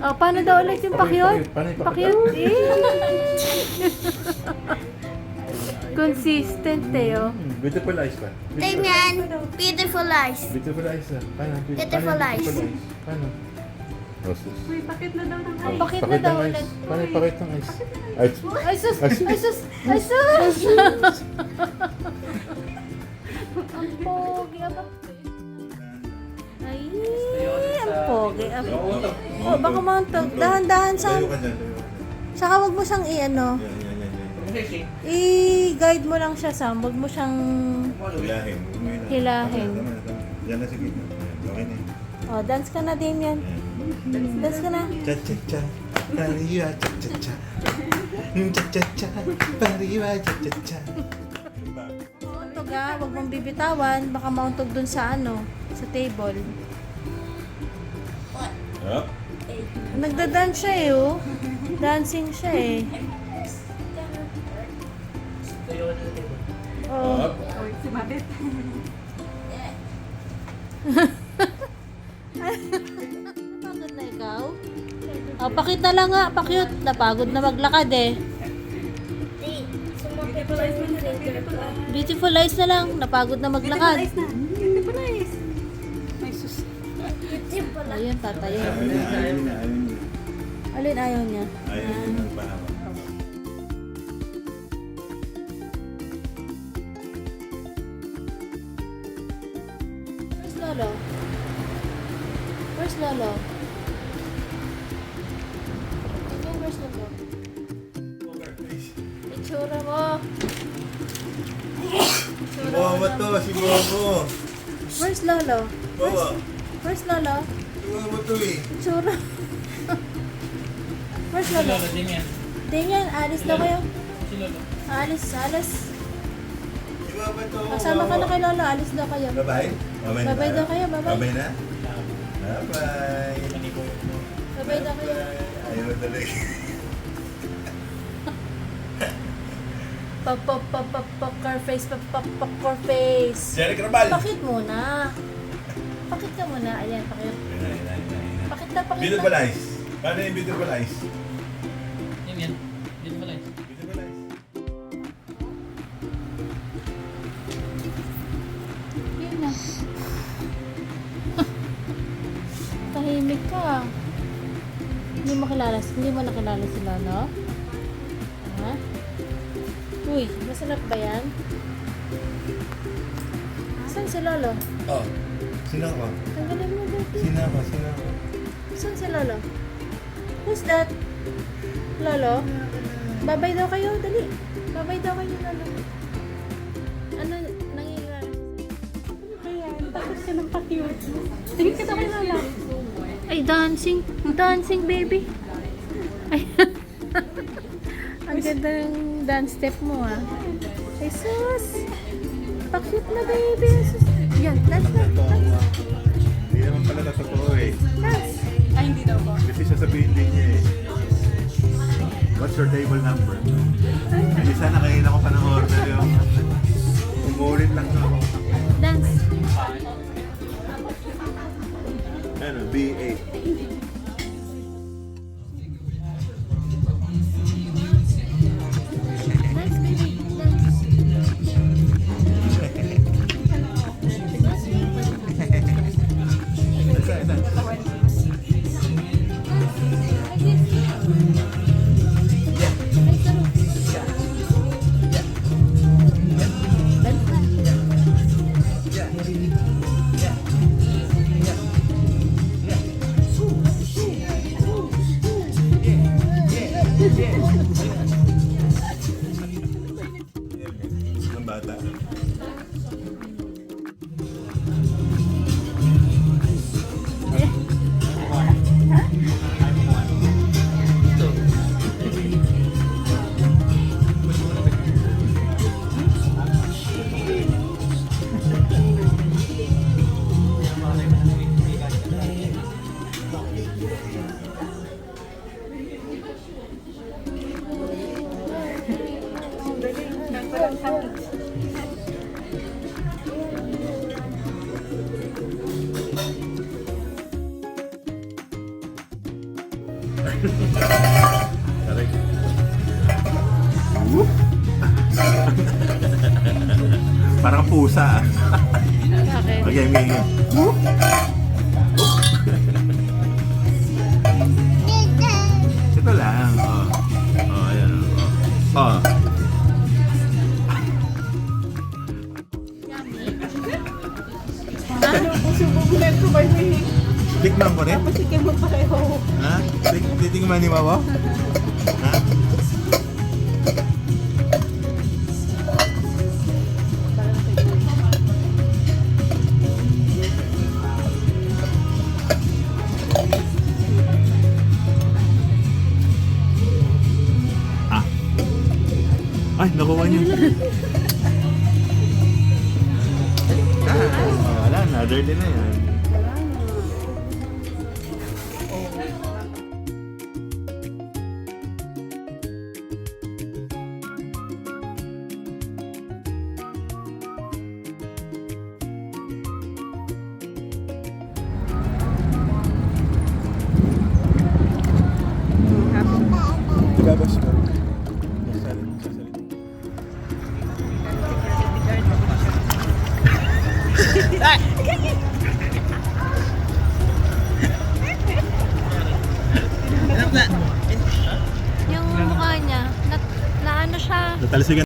Oh, paano daw ulit yung pakyut? Paano yung Pakyut? Consistent eh, oh. Beautiful eyes ba? Tingnan. Beautiful eyes. Beautiful eyes ah. Paano? Beautiful Paano yung eyes. beautiful eyes? Paano? Roses. Oh, pakit na Pakit daw ng ulit. eyes. Paano yung pakit ng eyes? Ay, Ay sus! Ay sus! Ay sus! Ang pogi ba? Ay, ang pogi. Oh, baka mauntog. Dahan-dahan sa... tayo ka dyan. Tayo ka. Saka wag mo siyang i-ano. Yan. I-guide mo lang siya, Sam. Wag mo siyang... Hilahin. Hilahin. Tama. Yan na sa gitna. Yan, okay na yun. Oh, dance ka na, Damian. Dance ka na. Cha-cha-cha. Pariwa, cha-cha-cha. Cha-cha-cha. Pariwa, cha-cha-cha. Mauntog ah. Wag mong bibitawan. Baka mauntog dun sa ano, sa table. Up. Nagda-dance siya eh, oh. Dancing siya eh. Oh. Up. Napagod na ikaw? Oh, pakita lang nga, pakyut. Napagod na maglakad eh. Beautiful eyes na lang. Napagod na maglakad. Beautiful eyes. Ayun, tatayin. Ayaw niya. Alin ayaw niya? Ayaw niya ng pahawa. Where's Lolo? Where's Lolo? Tingnan, where's Lolo? Itsura mo. Si Bobo to, si Bobo. Where's Lolo? Bobo. Where's Lolo? Si Bobo to eh. Itsura. Where's Lolo? Tingnan, alis na kayo. Alis. Si Bobo to. Kasama ka na kay Lolo, alis na kayo. Bye-bye. Bye-bye daw kayo, bye-bye. Bye-bye na? Bye-bye. Bye-bye daw kayo. Ayaw talaga. Poker face, poker face. Jerry Crabal. Pakit muna. Pakit ka muna. Ayan, pakit. Pakit na. Beautiful eyes. Paano yung beautiful eyes? Yan. Beautiful eyes. Beautiful eyes. Yun na. Tahimik ka. Hindi mo nakilala si Lolo? Ha? Uy, masarap ba yan? Saan si Lolo? Oh. Sino ako? Tanggalin mo, baby. Sino ako? Saan si Lolo? Who's that? Lolo? Babay daw kayo, dali. Babay daw kayo, Lolo. Ano nangyayari? Ano kaya? Takot ka ng pa-cute. Tingin ka daw kay Lolo. Ay, dancing. Dancing, baby. Ay. Ang ganda ng dance step mo, ah. Ay, sus. Pa-cute na, baby. Sus. Yan, dance na. Hindi naman pala na totoo eh. Dance. Ay, hindi daw ba? Kasi sasabihin din niya eh. What's your table number? Hindi sana kanina ko pa ng order yung umulit lang ako. Dance. Ano? B8. Dance, baby. Dance. Ng bata. Correct. Whoop. Parang pusa. Bakit? Okay, okay. Whoop. Ito lang. Oh. Oh, ayan. Oh. Oh. Tikman ko rin? Sige mo pareho. Ha? Titingnan ni Mama? Ha? Ah. Ay, nakuha niya. Wala na, dirty na yan. Gabas mo. Yung mukha niya, na ano siya? Natalsigan